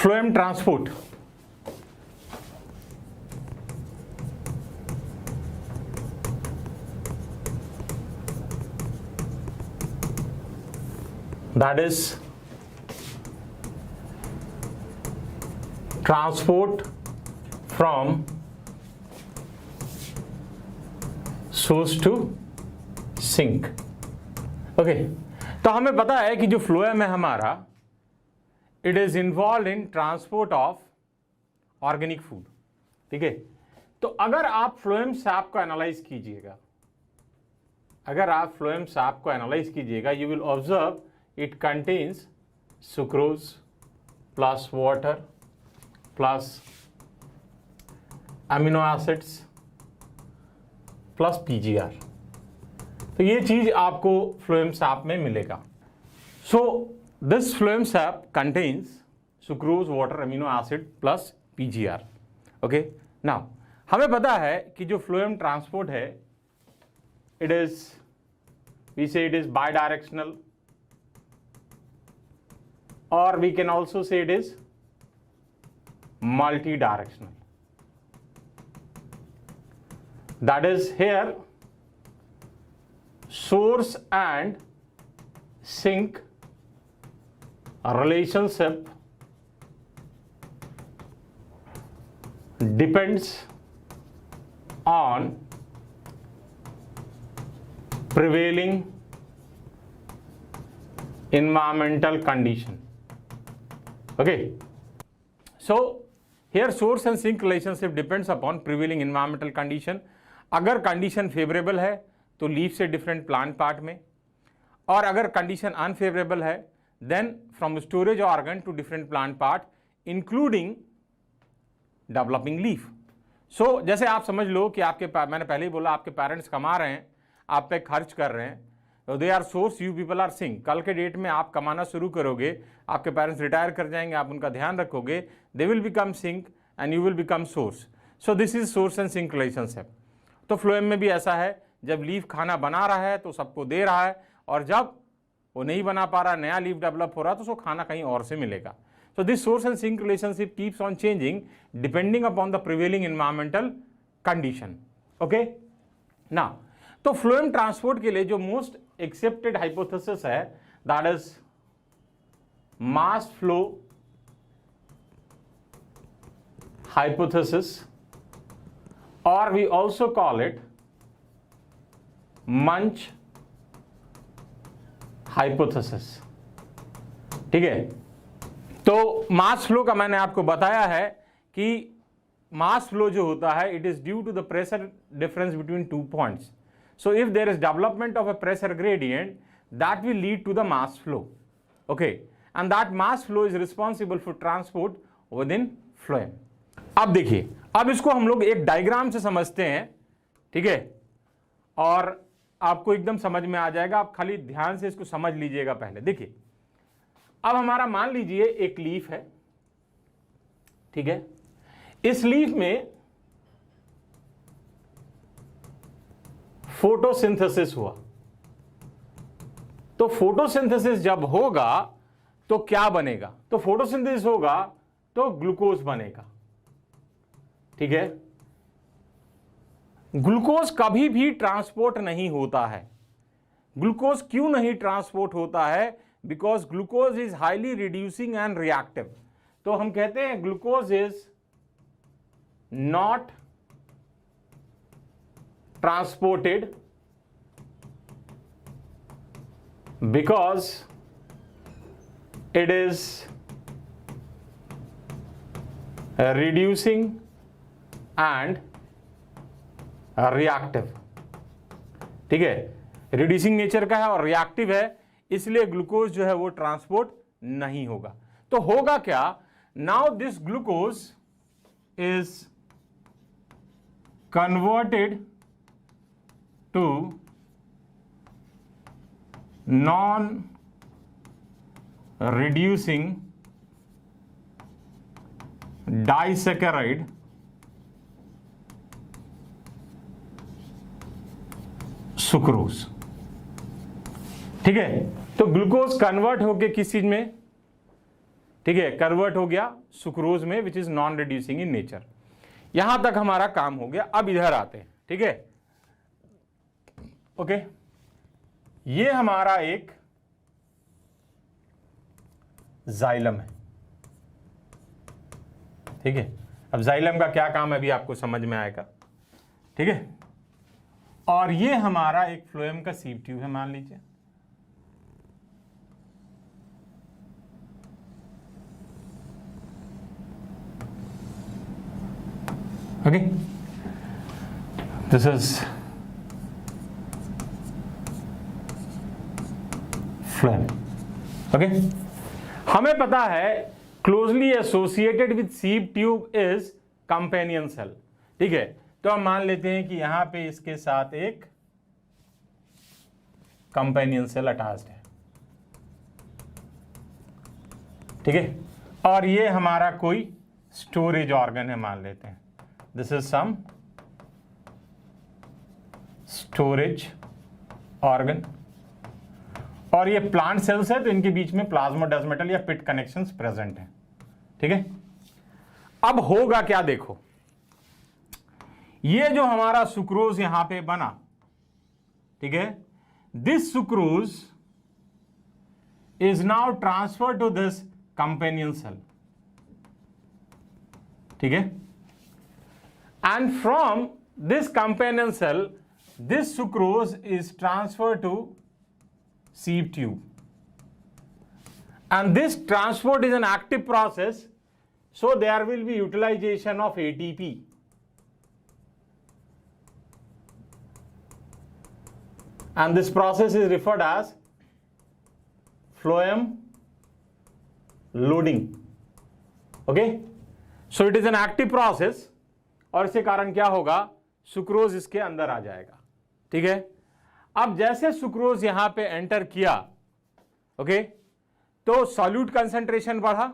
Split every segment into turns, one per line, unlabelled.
phloem transport. That is transport from source to sink. Okay, तो हमें पता है कि जो फ्लोएम है हमारा, it is involve in transport of organic food. ठीक है, तो अगर आप फ्लोएम सैप को एनालाइज कीजिएगा, you will observe it contains sucrose plus water plus amino acids plus PGR. तो ये चीज आपको फ्लोएम सैप में मिलेगा. So this phloem SAP contains sucrose, water, amino acid plus PGR. Okay, now हमें पता है कि जो फ्लोएम ट्रांसपोर्ट है, इट इज वी से it is by directional, or we can also say it is multi-directional. That is, here source and sink relationship depends on prevailing environmental condition. Okay, so here source and sink relationship depends upon prevailing environmental condition. अगर condition favourable है तो leaf से different plant part में, और अगर condition unfavourable है then from storage organ to different plant part including developing leaf. So जैसे आप समझ लो कि आपके, मैंने पहले ही बोला, आपके पेरेंट्स कमा रहे हैं, आप पे खर्च कर रहे हैं, they are source, you people are sink. कल के डेट में आप कमाना शुरू करोगे, आपके पेरेंट्स रिटायर कर जाएंगे, आप उनका ध्यान रखोगे, they will become sink and you will become source. So this is source and sink relationship. तो फ्लोएम में भी ऐसा है, जब लीफ खाना बना रहा है तो सबको दे रहा है, और जब वो नहीं बना पा रहा, नया लीफ डेवलप हो रहा है, तो उसको खाना कहीं और से मिलेगा. So this source and sink relationship keeps on changing depending upon the prevailing environmental condition. Okay, ना तो फ्लोएम ट्रांसपोर्ट के लिए जो मोस्ट एक्सेप्टेड हाइपोथेसिस है, that is mass flow hypothesis, or we also call it Munch hypothesis. ठीक है, तो mass flow का मैंने आपको बताया है कि मास फ्लो जो होता है, it is due to the pressure difference between two points. So if there is development of a pressure gradient, that will lead to the mass flow. Okay, and that mass flow is responsible for transport within phloem. अब देखिए, अब इसको हम लोग एक diagram से समझते हैं. ठीक है, और आपको एकदम समझ में आ जाएगा. आप खाली ध्यान से इसको समझ लीजिएगा. पहले देखिए, अब हमारा मान लीजिए एक लीफ है. ठीक है, इस लीफ में फोटोसिंथेसिस हुआ. तो फोटोसिंथेसिस जब होगा तो क्या बनेगा? तो फोटोसिंथेसिस होगा तो ग्लूकोज बनेगा. ठीक है, ग्लूकोज कभी भी ट्रांसपोर्ट नहीं होता है. ग्लूकोज क्यों नहीं ट्रांसपोर्ट होता है? Because glucose is highly reducing and reactive. तो हम कहते हैं glucose is not transported because it is reducing and reactive. ठीक है, रिड्यूसिंग नेचर का है और रिएक्टिव है, इसलिए ग्लूकोज जो है वो ट्रांसपोर्ट नहीं होगा. तो होगा क्या? Now this glucose is converted to non-reducing disaccharide sucrose. ठीक है, तो ग्लूकोज कन्वर्ट होके किस चीज में? ठीक है, कन्वर्ट हो गया सुक्रोज में which is non reducing in nature. यहां तक हमारा काम हो गया। अब इधर आते हैं, ठीक है, ओके, ये हमारा एक जाइलम है, ठीक है। अब जाइलम का क्या काम है अभी आपको समझ में आएगा, ठीक है। और ये हमारा एक फ्लोएम का सीव ट्यूब है मान लीजिए, okay, this is phloem, okay. हमें पता है closely associated with sieve tube is companion cell, ठीक है। तो हम मान लेते हैं कि यहां पे इसके साथ एक कंपेनियन सेल अटैच्ड है, ठीक है। और ये हमारा कोई स्टोरेज ऑर्गन है मान लेते हैं, this is some storage organ. और ये प्लांट सेल्स है तो इनके बीच में प्लाज्मोडेस्माटा या पिट कनेक्शंस प्रेजेंट हैं, ठीक है। अब होगा क्या देखो, ये जो हमारा सुक्रोज यहां पे बना, ठीक है, this sucrose is now transfer to this companion cell, ठीक है। And from this companion cell this sucrose is transfer to sieve tube, and this transport is an active process, so there will be utilization of ATP, and this process is referred as phloem loading, okay, so it is an active process, और इसके कारण क्या होगा, sucrose इसके अंदर आ जाएगा, ठीक है। अब जैसे सुक्रोज यहां पे एंटर किया, ओके, तो सॉल्यूट कंसंट्रेशन बढ़ा,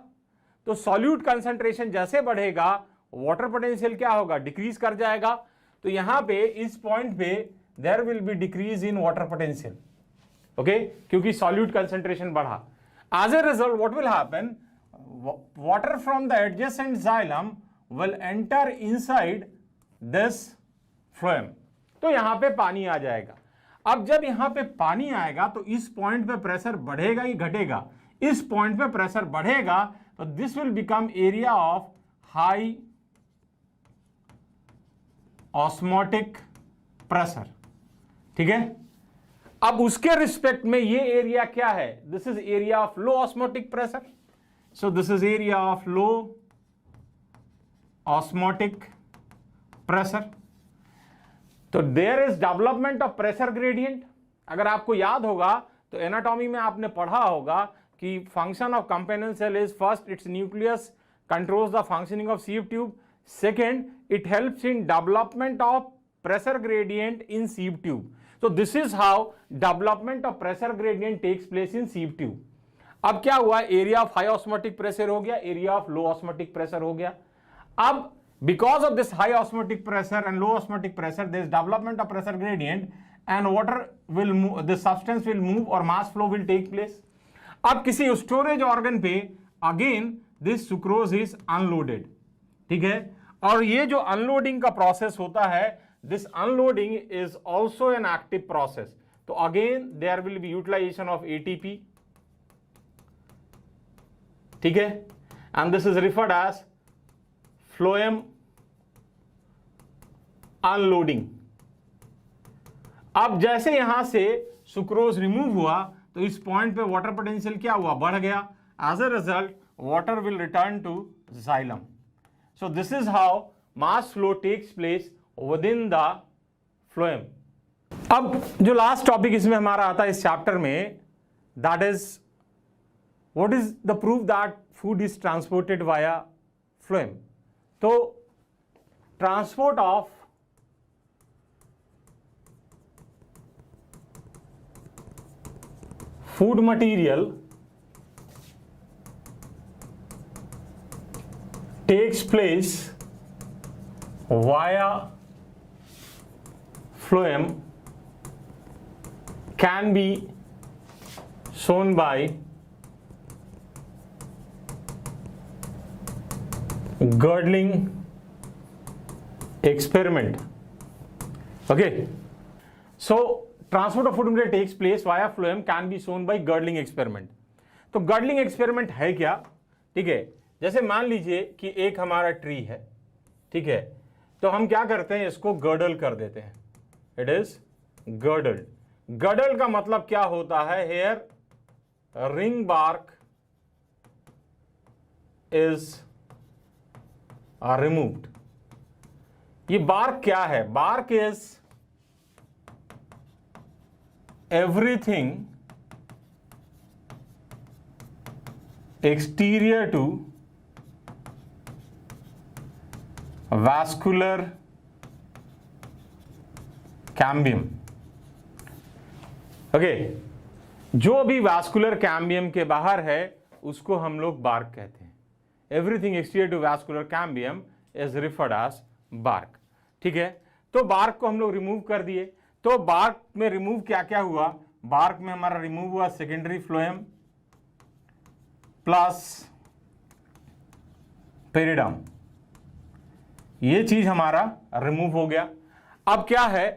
तो सॉल्यूट कंसंट्रेशन जैसे बढ़ेगा वाटर पोटेंशियल क्या होगा, डिक्रीज कर जाएगा। तो यहां पे इस पॉइंट पे there will be decrease in water potential, okay, क्योंकि सॉल्यूट कंसंट्रेशन बढ़ा। As a result what will happen, water from the adjacent xylem will enter inside this phloem, तो यहां पे पानी आ जाएगा। अब जब यहां पे पानी आएगा तो इस पॉइंट पे प्रेशर बढ़ेगा ही घटेगा, इस पॉइंट पे प्रेशर बढ़ेगा तो this will become area of high osmotic pressure, ठीक है। अब उसके रिस्पेक्ट में ये एरिया क्या है, this is area of low osmotic pressure, so this is area of low osmotic pressure. तो there is development of pressure gradient. अगर आपको याद होगा तो एनाटॉमी में आपने पढ़ा होगा कि function of companion cell is first its nucleus controls the functioning of sieve tube, second it helps in development of pressure gradient in sieve tube. So this is how development of pressure gradient takes place in sieve tube. अब क्या हुआ, area of high osmotic pressure हो गया, area of low osmotic pressure हो गया। अब because of this high osmotic pressure and low osmotic pressure, there is development of pressure gradient and water will move, the substance will move or mass flow will take place. अब किसी storage organ पे again this sucrose is unloaded, ठीक है। और ये जो unloading का process होता है, this unloading is also an active process. So again there will be utilization of ATP, ठीक है, and this is referred as phloem unloading. अब जैसे यहां से सुक्रोज रिमूव हुआ तो इस पॉइंट पे वाटर पोटेंशियल क्या हुआ, बढ़ गया। As a result water will return to xylem. So this is how mass flow takes place within the phloem. अब जो लास्ट टॉपिक इसमें हमारा आता है इस चैप्टर में, that is what is the proof that food is transported via phloem. तो transport of food material takes place via phloem can be shown by girdling experiment. Okay, so transport of food material takes place via phloem can be shown by girdling experiment. तो girdling experiment है क्या? ठीक है, जैसे मान लीजिए कि एक हमारा ट्री है, ठीक है, तो हम क्या करते हैं, इसको गर्डल कर देते हैं. It is गर्डल्ड. गर्डल का मतलब क्या होता है? Here ring bark is removed. ये बार्क क्या है? Bark is everything exterior to vascular cambium. ओके, जो भी वास्कुलर कैम्बियम के बाहर है उसको हम लोग बार्क कहते हैं. Everything exterior to vascular cambium is referred as bark. ठीक है, तो बार्क को हम लोग रिमूव कर दिए. तो बार्क में रिमूव क्या क्या हुआ? बार्क में हमारा रिमूव हुआ सेकेंडरी फ्लोएम प्लस पेरिडम. ये चीज हमारा रिमूव हो गया. अब क्या है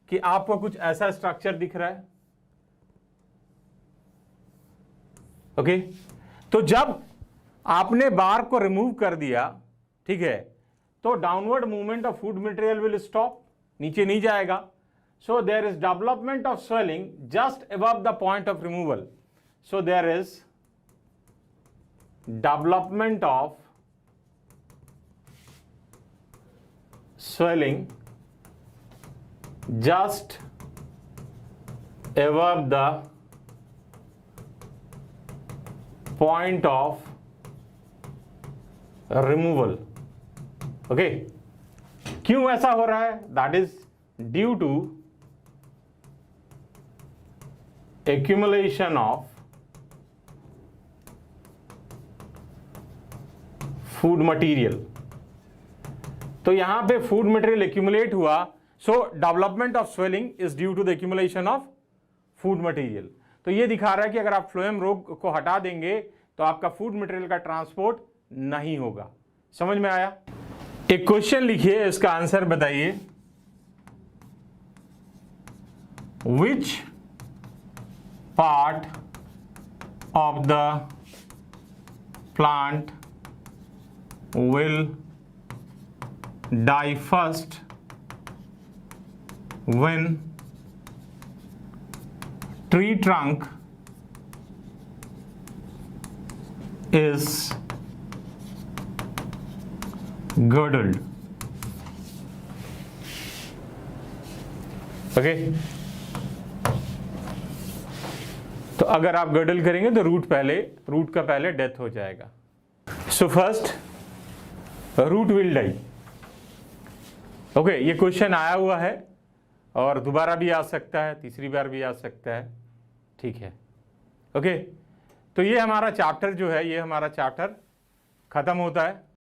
कि आपको कुछ ऐसा स्ट्रक्चर दिख रहा है. ओके, तो जब आपने बार्क को रिमूव कर दिया, ठीक है, तो downward movement of food material will stop, नीचे नहीं जाएगा. So there is development of swelling just above the point of removal. So there is development of swelling just above the point of removal. Okay, क्यों ऐसा हो रहा है? That is due to accumulation of food material. तो यहां पे food material accumulate हुआ. So development of swelling is due to the accumulation of food material. तो ये दिखा रहा है कि अगर आप फ्लोएम रोग को हटा देंगे तो आपका फूड मटेरियल का ट्रांसपोर्ट नहीं होगा. समझ में आया? एक क्वेश्चन लिखिए, इसका आंसर बताइए. Which part of the plant will die first when tree trunk is girdled. Okay, तो अगर आप गर्डल करेंगे तो रूट का पहले डेथ हो जाएगा. So first root will die. Okay, ये क्वेश्चन आया हुआ है और दोबारा भी आ सकता है, तीसरी बार भी आ सकता है. ठीक है, ओके, तो ये हमारा चैप्टर जो है, ये हमारा चैप्टर खत्म होता है.